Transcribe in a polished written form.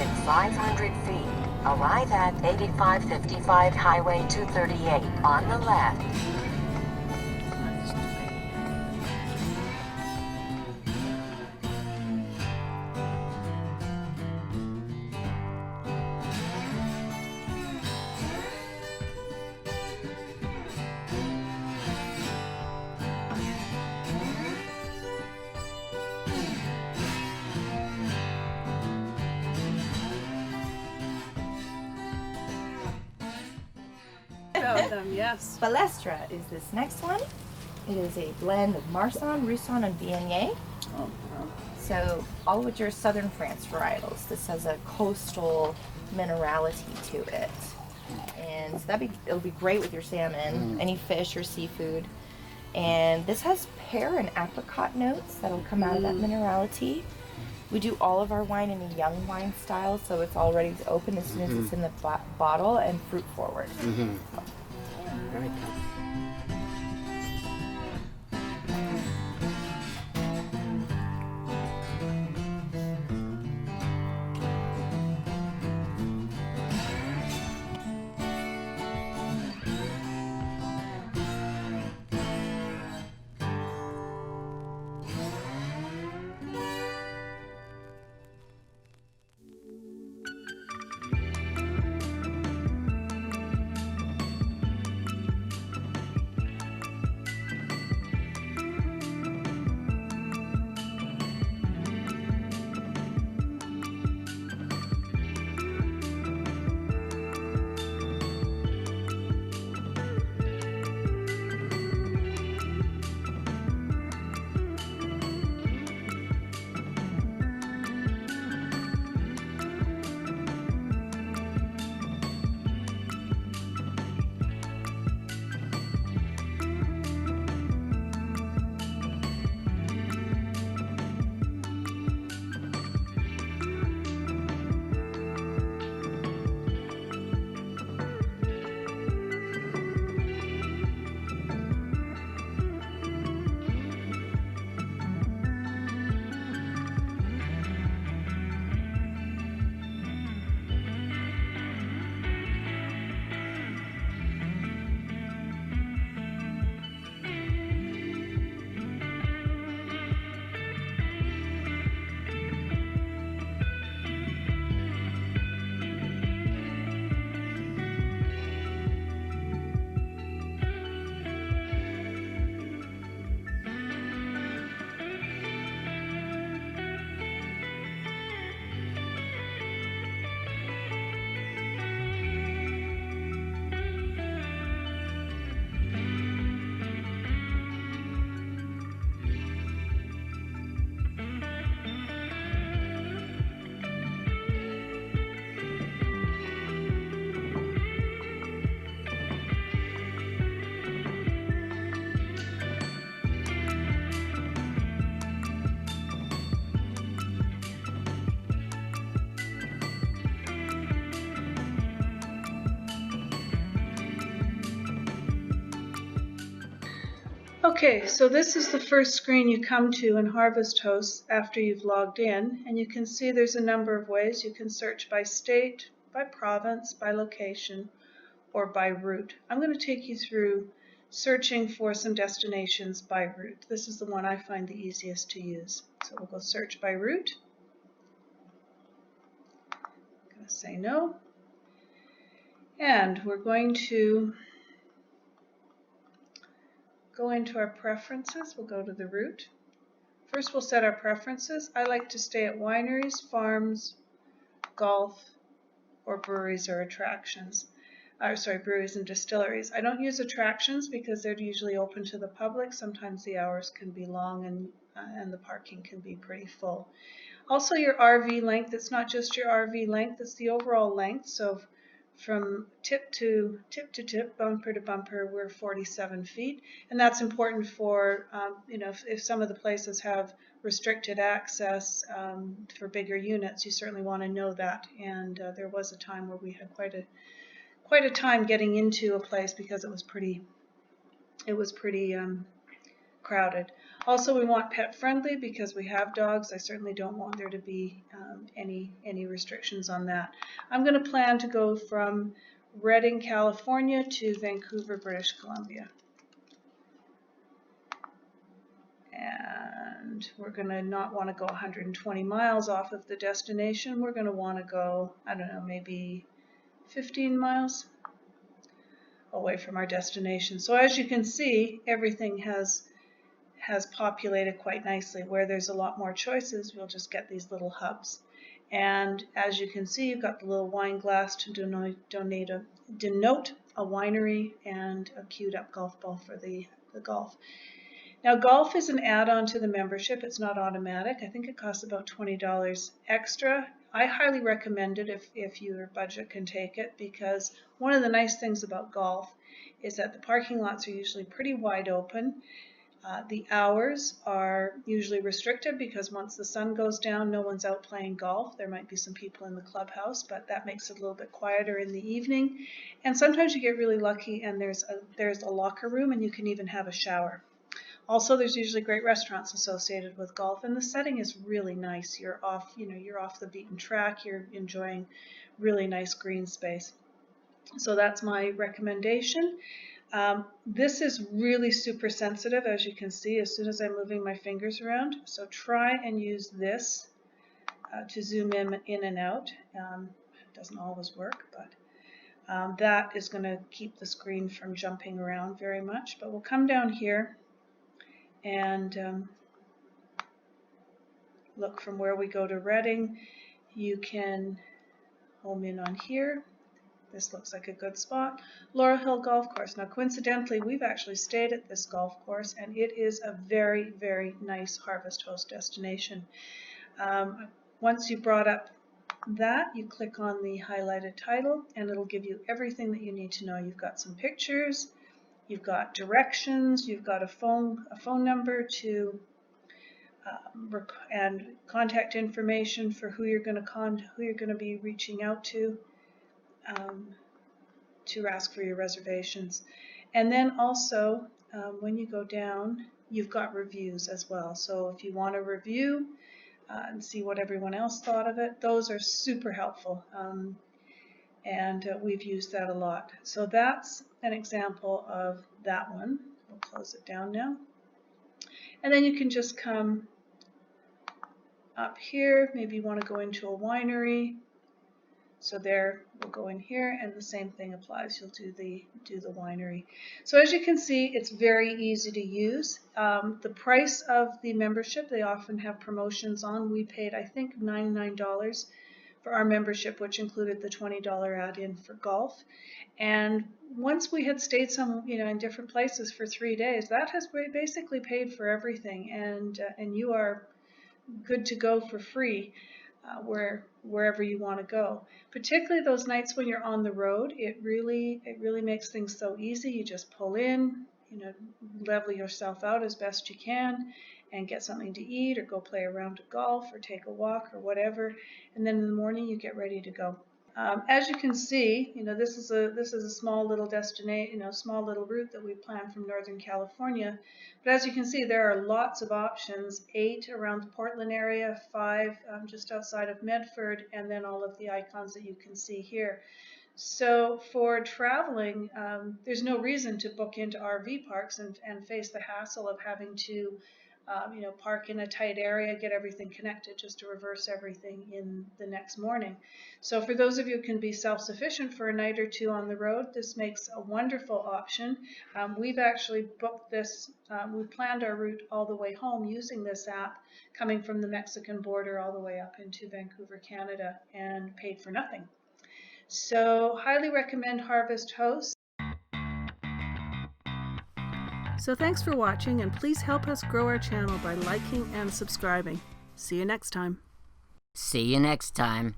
in 500 feet. Arrive at 8555 Highway 238 on the left. About them, yes. Balestra is this next one. It is a blend of Marsanne, Roussanne, and Viognier. Oh, wow. So all with your southern France varietals. This has a coastal minerality to it, and so it'll be great with your salmon, any fish or seafood. And this has pear and apricot notes that'll come out of that minerality. We do all of our wine in a young wine style, so it's all ready to open as soon as it's in the bottle and fruit forward. Right. Okay, so this is the first screen you come to in Harvest Host after you've logged in, and you can see there's a number of ways. You can search by state, by province, by location, or by route. I'm going to take you through searching for some destinations by route. This is the one I find the easiest to use. So we'll go search by route. I'm going to say no. And we're going to go into our preferences. We'll go to the route. First, we'll set our preferences. I like to stay at wineries, farms, golf, or breweries or attractions. Breweries and distilleries. I don't use attractions because they're usually open to the public. Sometimes the hours can be long and the parking can be pretty full. Also, your RV length. It's not just your RV length, it's the overall length. So from tip to tip, bumper to bumper, we're 47 feet. And that's important for, if some of the places have restricted access for bigger units, you certainly want to know that. And there was a time where we had quite a time getting into a place because it was pretty crowded. Also, we want pet friendly because we have dogs. I certainly don't want there to be any restrictions on that. I'm going to plan to go from Redding, California to Vancouver, British Columbia. And we're going to not want to go 120 miles off of the destination. We're going to want to go, I don't know, maybe 15 miles away from our destination. So as you can see, everything has populated quite nicely. Where there's a lot more choices, we'll just get these little hubs. And as you can see, you've got the little wine glass to denote a winery and a queued up golf ball for the golf. Now, golf is an add-on to the membership. It's not automatic. I think it costs about $20 extra. I highly recommend it if your budget can take it, because one of the nice things about golf is that the parking lots are usually pretty wide open. The hours are usually restricted because once the sun goes down, no one's out playing golf. There might be some people in the clubhouse, but that makes it a little bit quieter in the evening. And sometimes you get really lucky and there's a locker room and you can even have a shower. Also, there's usually great restaurants associated with golf, and the setting is really nice. You're off the beaten track. You're enjoying really nice green space. So that's my recommendation. This is really super sensitive, as you can see, as soon as I'm moving my fingers around. So try and use this to zoom in and out. It doesn't always work, but that is going to keep the screen from jumping around very much. But we'll come down here and look from where we go to Redding. You can home in on here. This looks like a good spot. Laurel Hill Golf Course. Now, coincidentally, we've actually stayed at this golf course, and it is a very, very nice Harvest Host destination. Once you brought up that, you click on the highlighted title, and it'll give you everything that you need to know. You've got some pictures, you've got directions, you've got a phone number to and contact information for who you're going to be reaching out to ask for your reservations. And then also, when you go down, you've got reviews as well. So if you want to review and see what everyone else thought of it, those are super helpful. And we've used that a lot. So that's an example of that one. We'll close it down now. And then you can just come up here. Maybe you want to go into a winery. So there, we'll go in here, and the same thing applies. You'll do the winery. So as you can see, it's very easy to use. The price of the membership, they often have promotions on. We paid, I think, $99 for our membership, which included the $20 add-in for golf. And once we had stayed in different places for 3 days, that has basically paid for everything, and you are good to go for free. Wherever you want to go, particularly those nights when you're on the road, it really makes things so easy. You just pull in, level yourself out as best you can, and get something to eat, or go play a round of golf, or take a walk, or whatever. And then in the morning, you get ready to go. As you can see, this is a small little destination, small little route that we planned from Northern California. But as you can see, there are lots of options: 8 around the Portland area, 5 just outside of Medford, and then all of the icons that you can see here. So for traveling, there's no reason to book into RV parks and face the hassle of having to park in a tight area, get everything connected just to reverse everything in the next morning. So for those of you who can be self-sufficient for a night or two on the road, this makes a wonderful option. We've actually booked this, we planned our route all the way home using this app, coming from the Mexican border all the way up into Vancouver, Canada, and paid for nothing. So highly recommend Harvest Host. So thanks for watching, and please help us grow our channel by liking and subscribing. See you next time. See you next time.